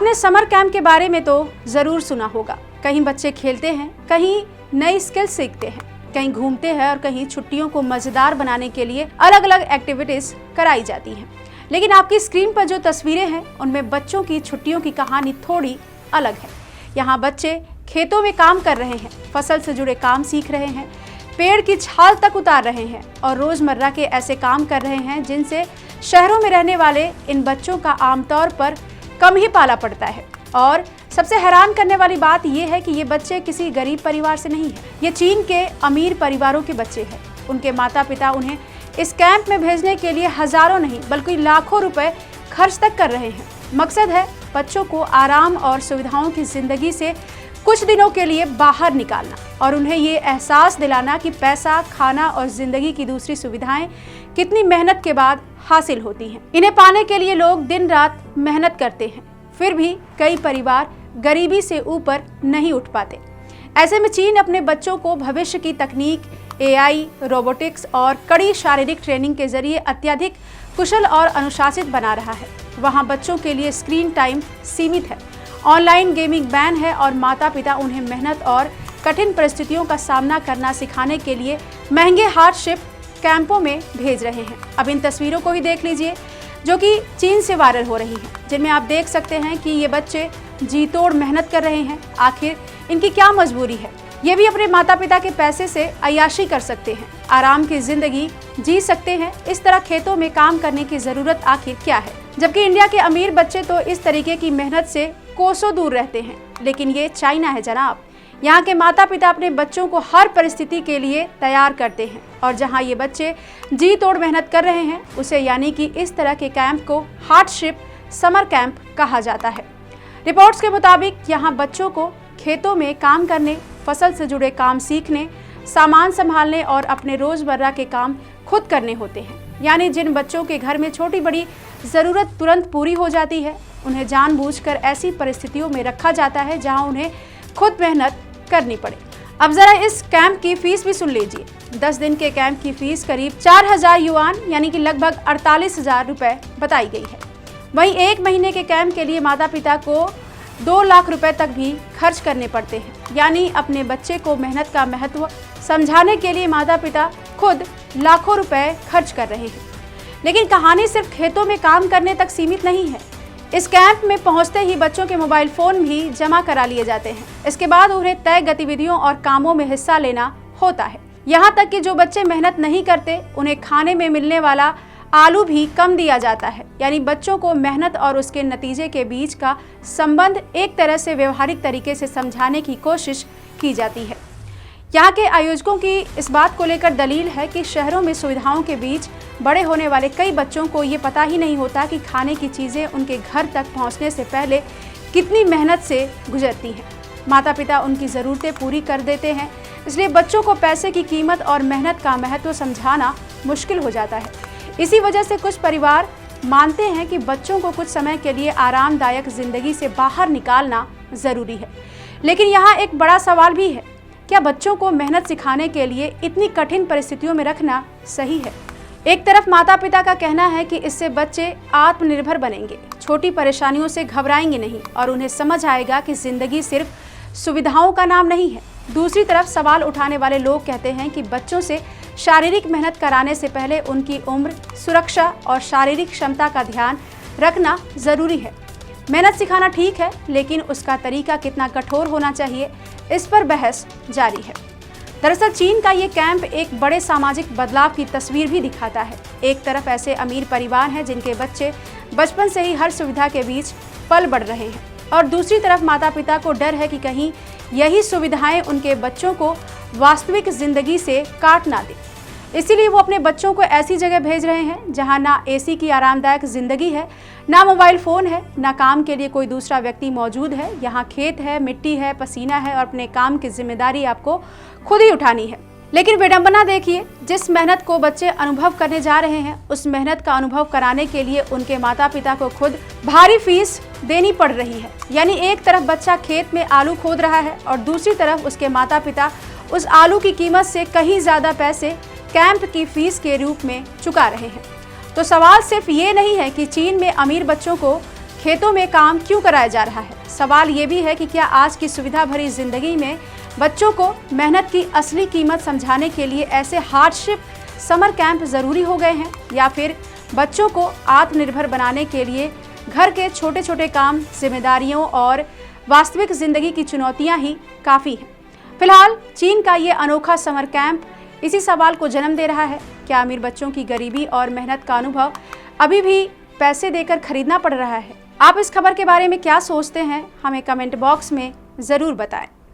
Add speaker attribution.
Speaker 1: आपने summer camp के बारे में तो जरूर सुना होगा। कहीं बच्चे खेलते हैं, कहीं नई स्किल सीखते हैं, कहीं घूमते हैं और कहीं छुट्टियों को मजेदार बनाने के लिए अलग अलग एक्टिविटीज कराई जाती हैं। लेकिन आपकी स्क्रीन पर जो तस्वीरें हैं उनमें बच्चों की छुट्टियों की कहानी थोड़ी अलग है। यहाँ बच्चे खेतों में काम कर रहे हैं, फसल से जुड़े काम सीख रहे हैं, पेड़ की छाल तक उतार रहे हैं और रोजमर्रा के ऐसे काम कर रहे हैं जिनसे शहरों में रहने वाले इन बच्चों का आमतौर पर कम ही पाला पड़ता है। और सबसे हैरान करने वाली बात यह है कि ये बच्चे किसी गरीब परिवार से नहीं है, ये चीन के अमीर परिवारों के बच्चे हैं। उनके माता पिता उन्हें इस कैंप में भेजने के लिए हजारों नहीं बल्कि लाखों रुपए खर्च तक कर रहे हैं। मकसद है बच्चों को आराम और सुविधाओं की जिंदगी से कुछ दिनों के लिए बाहर निकालना और उन्हें ये एहसास दिलाना कि पैसा, खाना और जिंदगी की दूसरी सुविधाएं कितनी मेहनत के बाद हासिल होती हैं। इन्हें पाने के लिए लोग दिन रात मेहनत करते हैं, फिर भी कई परिवार गरीबी से ऊपर नहीं उठ पाते। ऐसे में चीन अपने बच्चों को भविष्य की तकनीक, AI, रोबोटिक्स और कड़ी शारीरिक ट्रेनिंग के जरिए अत्यधिक कुशल और अनुशासित बना रहा है। वहाँ बच्चों के लिए स्क्रीन टाइम सीमित है, ऑनलाइन गेमिंग बैन है और माता पिता उन्हें मेहनत और कठिन परिस्थितियों का सामना करना सिखाने के लिए महंगे हार्डशिप कैंपों में भेज रहे हैं। अब इन तस्वीरों को ही देख लीजिए जो कि चीन से वायरल हो रही हैं, जिनमें आप देख सकते हैं कि ये बच्चे जी तोड़ मेहनत कर रहे हैं। आखिर इनकी क्या मजबूरी है? ये भी अपने माता पिता के पैसे से अय्याशी कर सकते हैं, आराम की जिंदगी जी सकते हैं। इस तरह खेतों में काम करने की जरूरत आखिर क्या है? जबकि इंडिया के अमीर बच्चे तो इस तरीके की मेहनत से कोसों दूर रहते हैं, लेकिन ये चाइना है जनाब। यहाँ के माता पिता अपने बच्चों को हर परिस्थिति के लिए तैयार करते हैं और जहाँ ये बच्चे जी तोड़ मेहनत कर रहे हैं उसे यानी कि इस तरह के कैंप को हार्डशिप समर कैंप कहा जाता है। रिपोर्ट्स के मुताबिक यहाँ बच्चों को खेतों में काम करने, फसल से जुड़े काम सीखने, सामान संभालने और अपने रोजमर्रा के काम खुद करने होते हैं। यानी जिन बच्चों के घर में छोटी बड़ी ज़रूरत तुरंत पूरी हो जाती है उन्हें जानबूझकर ऐसी परिस्थितियों में रखा जाता है जहां उन्हें खुद मेहनत करनी पड़े। अब जरा इस कैंप की फीस भी सुन लीजिए। 10 दिन के कैंप की फीस करीब 4000 युआन यानी कि लगभग 48,000 रुपए बताई गई है। वहीं एक महीने के कैंप के लिए माता पिता को 2 लाख रुपए तक भी खर्च करने पड़ते हैं। यानी अपने बच्चे को मेहनत का महत्व समझाने के लिए माता पिता खुद लाखों रुपए खर्च कर रहे हैं। लेकिन कहानी सिर्फ खेतों में काम करने तक सीमित नहीं है। इस कैंप में पहुंचते ही बच्चों के मोबाइल फोन भी जमा करा लिए जाते हैं। इसके बाद उन्हें तय गतिविधियों और कामों में हिस्सा लेना होता है। यहाँ तक कि जो बच्चे मेहनत नहीं करते उन्हें खाने में मिलने वाला आलू भी कम दिया जाता है। यानी बच्चों को मेहनत और उसके नतीजे के बीच का संबंध एक तरह से व्यवहारिक तरीके से समझाने की कोशिश की जाती है। यहाँ के आयोजकों की इस बात को लेकर दलील है कि शहरों में सुविधाओं के बीच बड़े होने वाले कई बच्चों को ये पता ही नहीं होता कि खाने की चीज़ें उनके घर तक पहुँचने से पहले कितनी मेहनत से गुजरती हैं। माता पिता उनकी ज़रूरतें पूरी कर देते हैं, इसलिए बच्चों को पैसे की कीमत और मेहनत का महत्व समझाना मुश्किल हो जाता है। इसी वजह से कुछ परिवार मानते हैं कि बच्चों को कुछ समय के लिए आरामदायक ज़िंदगी से बाहर निकालना ज़रूरी है। लेकिन यहाँ एक बड़ा सवाल भी है, क्या बच्चों को मेहनत सिखाने के लिए इतनी कठिन परिस्थितियों में रखना सही है? एक तरफ माता पिता का कहना है कि इससे बच्चे आत्मनिर्भर बनेंगे, छोटी परेशानियों से घबराएंगे नहीं और उन्हें समझ आएगा कि जिंदगी सिर्फ सुविधाओं का नाम नहीं है। दूसरी तरफ सवाल उठाने वाले लोग कहते हैं कि बच्चों से शारीरिक मेहनत कराने से पहले उनकी उम्र, सुरक्षा और शारीरिक क्षमता का ध्यान रखना जरूरी है। मेहनत सिखाना ठीक है, लेकिन उसका तरीका कितना कठोर होना चाहिए, इस पर बहस जारी है। दरअसल चीन का ये कैंप एक बड़े सामाजिक बदलाव की तस्वीर भी दिखाता है। एक तरफ ऐसे अमीर परिवार हैं जिनके बच्चे बचपन से ही हर सुविधा के बीच पल बढ़ रहे हैं और दूसरी तरफ माता पिता को डर है कि कहीं यही सुविधाएं उनके बच्चों को वास्तविक जिंदगी से काट ना दे। इसीलिए वो अपने बच्चों को ऐसी जगह भेज रहे हैं जहां ना AC की आरामदायक जिंदगी है, ना मोबाइल फ़ोन है, ना काम के लिए कोई दूसरा व्यक्ति मौजूद है। यहाँ खेत है, मिट्टी है, पसीना है और अपने काम की जिम्मेदारी आपको खुद ही उठानी है। लेकिन विडंबना देखिए, जिस मेहनत को बच्चे अनुभव करने जा रहे हैं उस मेहनत का अनुभव कराने के लिए उनके माता पिता को खुद भारी फीस देनी पड़ रही है। यानी एक तरफ बच्चा खेत में आलू खोद रहा है और दूसरी तरफ उसके माता पिता उस आलू की कीमत से कहीं ज़्यादा पैसे कैंप की फीस के रूप में चुका रहे हैं। तो सवाल सिर्फ ये नहीं है कि चीन में अमीर बच्चों को खेतों में काम क्यों कराया जा रहा है? सवाल ये भी है कि क्या आज की सुविधा भरी जिंदगी में बच्चों को मेहनत की असली कीमत समझाने के लिए ऐसे हार्डशिप समर कैंप जरूरी हो गए हैं, या फिर बच्चों को आत्मनिर्भर बनाने के लिए घर के छोटे छोटे काम, जिम्मेदारियों और वास्तविक जिंदगी की चुनौतियां ही काफ़ी हैं? फिलहाल चीन का ये अनोखा समर कैंप इसी सवाल को जन्म दे रहा है। क्या अमीर बच्चों की गरीबी और मेहनत का अनुभव अभी भी पैसे देकर खरीदना पड़ रहा है? आप इस खबर के बारे में क्या सोचते हैं? हमें कमेंट बॉक्स में ज़रूर बताएं।